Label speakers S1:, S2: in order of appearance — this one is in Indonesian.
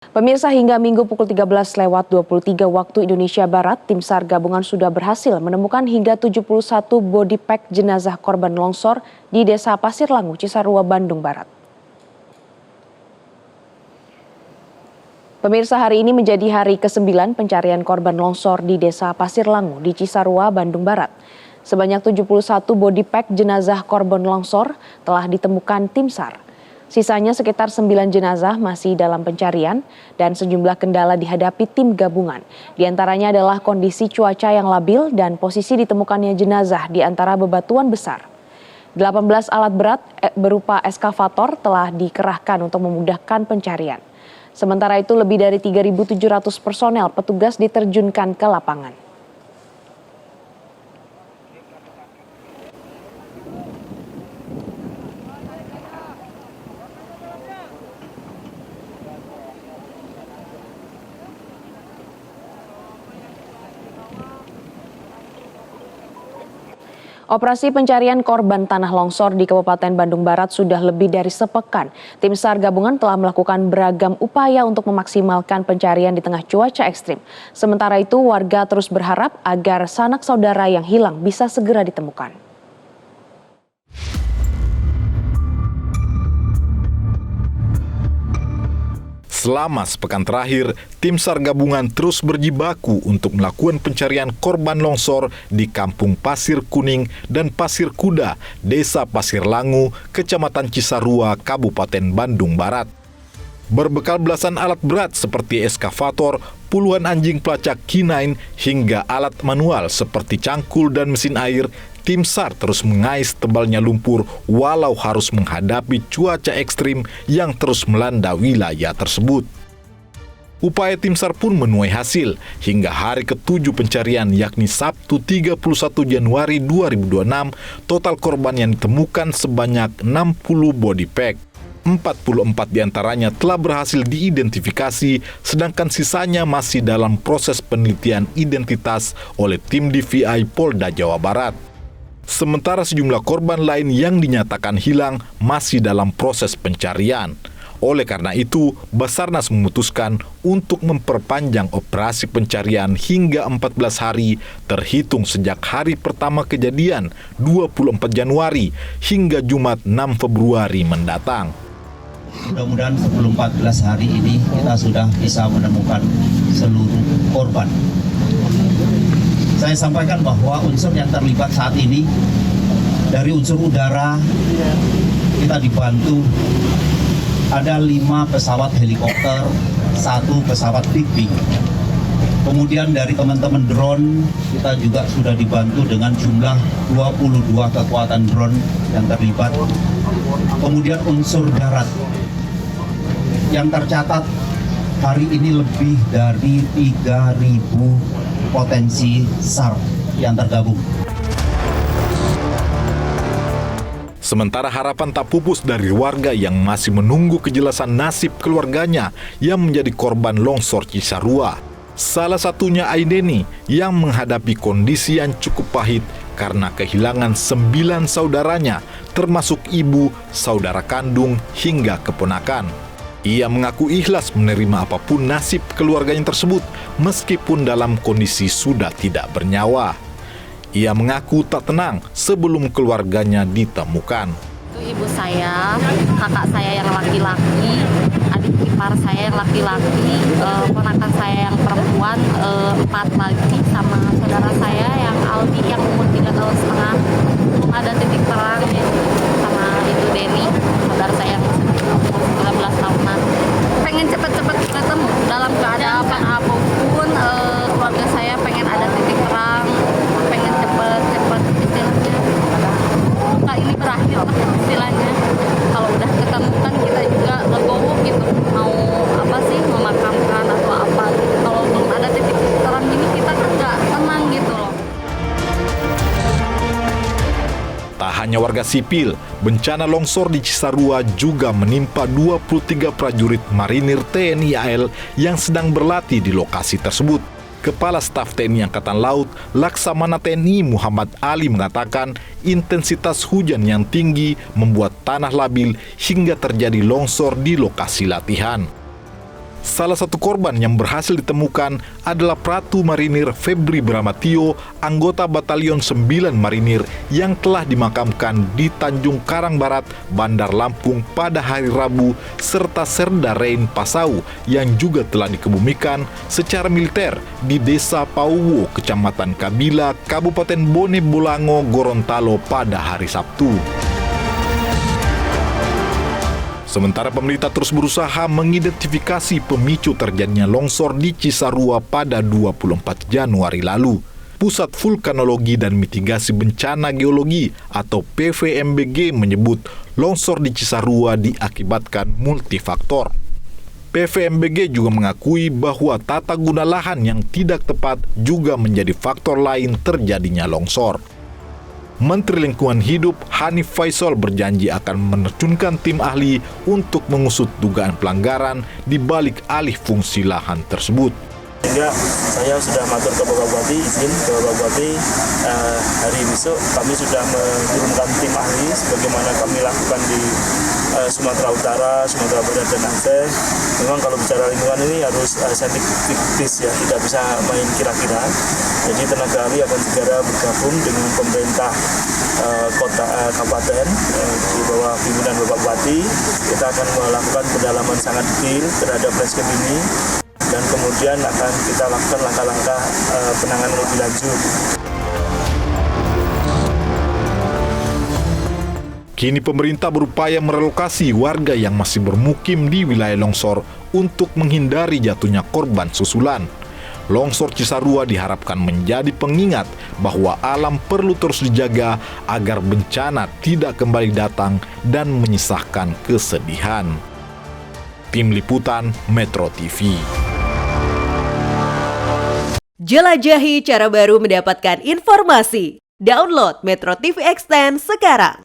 S1: Pemirsa, hingga Minggu pukul 13.23 waktu Indonesia Barat, tim SAR gabungan sudah berhasil menemukan hingga 71 body pack jenazah korban longsor di Desa Pasir Langu, Cisarua, Bandung Barat. Pemirsa, hari ini menjadi hari ke-9 pencarian korban longsor di Desa Pasir Langu di Cisarua, Bandung Barat. Sebanyak 71 body pack jenazah korban longsor telah ditemukan tim SAR. Sisanya sekitar 9 jenazah masih dalam pencarian dan sejumlah kendala dihadapi tim gabungan. Di antaranya adalah kondisi cuaca yang labil dan posisi ditemukannya jenazah di antara bebatuan besar. 18 alat berat berupa eskavator telah dikerahkan untuk memudahkan pencarian. Sementara itu lebih dari 3.700 personel petugas diterjunkan ke lapangan. Operasi pencarian korban tanah longsor di Kabupaten Bandung Barat sudah lebih dari sepekan. Tim SAR gabungan telah melakukan beragam upaya untuk memaksimalkan pencarian di tengah cuaca ekstrim. Sementara itu, warga terus berharap agar sanak saudara yang hilang bisa segera ditemukan.
S2: Selama sepekan terakhir, tim SAR gabungan terus berjibaku untuk melakukan pencarian korban longsor di Kampung Pasir Kuning dan Pasir Kuda, Desa Pasir Langu, Kecamatan Cisarua, Kabupaten Bandung Barat. Berbekal belasan alat berat seperti eskavator, puluhan anjing pelacak K9 hingga alat manual seperti cangkul dan mesin air, tim SAR terus mengais tebalnya lumpur walau harus menghadapi cuaca ekstrim yang terus melanda wilayah tersebut. Upaya tim SAR pun menuai hasil hingga hari ke-7 pencarian yakni Sabtu 31 Januari 2026, total korban yang ditemukan sebanyak 60 body pack. 44 diantaranya telah berhasil diidentifikasi, sedangkan sisanya masih dalam proses penelitian identitas oleh tim DVI Polda Jawa Barat. Sementara sejumlah korban lain yang dinyatakan hilang masih dalam proses pencarian. Oleh karena itu, Basarnas memutuskan untuk memperpanjang operasi pencarian hingga 14 hari terhitung sejak hari pertama kejadian 24 Januari hingga Jumat 6 Februari mendatang.
S3: Mudah-mudahan sebelum 14 hari ini kita sudah bisa menemukan seluruh korban. Saya sampaikan bahwa unsur yang terlibat saat ini dari unsur udara kita dibantu ada 5 pesawat helikopter, 1 pesawat Big Wing. Kemudian dari teman-teman drone kita juga sudah dibantu dengan jumlah 22 kekuatan drone yang terlibat. Kemudian unsur darat yang tercatat hari ini lebih dari 3.000 potensi SAR yang tergabung.
S2: Sementara harapan tak pupus dari warga yang masih menunggu kejelasan nasib keluarganya yang menjadi korban longsor Cisarua. Salah satunya Aideni yang menghadapi kondisi yang cukup pahit karena kehilangan 9 saudaranya, termasuk ibu, saudara kandung, hingga keponakan. Ia mengaku ikhlas menerima apapun nasib keluarganya tersebut, meskipun dalam kondisi sudah tidak bernyawa. Ia mengaku tak tenang sebelum keluarganya ditemukan.
S4: Ibu saya, kakak saya yang laki-laki, adik ipar saya yang laki-laki, ponakan saya yang perempuan 4 lagi, sama saudara saya yang Aldi yang umur 3 tahun setengah. Belum ada titik terang ya, sama itu Denny, saudara saya yang umur 19 tahunan. Pengen cepet-cepet ketemu dalam keadaan apapun, keluarga saya pengen ada titik terang, pengen cepet-cepet istilahnya. Muka ini berakhir lah istilahnya. Kalau udah ketemu kan kita juga legowo gitu, mau apa sih memakamkan atau apa. Kalau belum ada titik terang ini kita kan nggak tenang gitu loh.
S2: Tak hanya warga sipil, bencana longsor di Cisarua juga menimpa 23 prajurit marinir TNI AL yang sedang berlatih di lokasi tersebut. Kepala Staf TNI Angkatan Laut, Laksamana TNI Muhammad Ali mengatakan intensitas hujan yang tinggi membuat tanah labil hingga terjadi longsor di lokasi latihan. Salah satu korban yang berhasil ditemukan adalah Pratu Marinir Febri Bramatio, anggota Batalion 9 Marinir yang telah dimakamkan di Tanjung Karang Barat, Bandar Lampung pada hari Rabu, serta Serda Rein Pasau yang juga telah dikebumikan secara militer di Desa Pauwo, Kecamatan Kabila, Kabupaten Bone Bolango, Gorontalo pada hari Sabtu. Sementara pemerintah terus berusaha mengidentifikasi pemicu terjadinya longsor di Cisarua pada 24 Januari lalu. Pusat Vulkanologi dan Mitigasi Bencana Geologi atau PVMBG menyebut longsor di Cisarua diakibatkan multifaktor. PVMBG juga mengakui bahwa tata guna lahan yang tidak tepat juga menjadi faktor lain terjadinya longsor. Menteri Lingkungan Hidup Hanif Faisal berjanji akan menerjunkan tim ahli untuk mengusut dugaan pelanggaran di balik alih fungsi lahan tersebut.
S5: Sehingga saya sudah matur ke Bapak Bupati, izin ke Bapak Bupati, hari besok kami sudah menurunkan tim ahli sebagaimana kami lakukan di Sumatera Utara, Sumatera Barat, dan Aceh. Memang kalau bicara lingkungan ini harus saintifis ya, tidak bisa main kira-kira. Jadi tenaga ahli akan segera bergabung dengan pemerintah kota kabupaten di bawah pimpinan Bapak Bupati. Kita akan melakukan pendalaman sangat detail terhadap landscape ini, dan kemudian akan kita lakukan langkah-langkah penanganan lebih lanjut.
S2: Kini pemerintah berupaya merelokasi warga yang masih bermukim di wilayah longsor untuk menghindari jatuhnya korban susulan. Longsor Cisarua diharapkan menjadi pengingat bahwa alam perlu terus dijaga agar bencana tidak kembali datang dan menyisahkan kesedihan. Tim Liputan Metro TV.
S6: Jelajahi cara baru mendapatkan informasi. Download Metro TV Extend sekarang.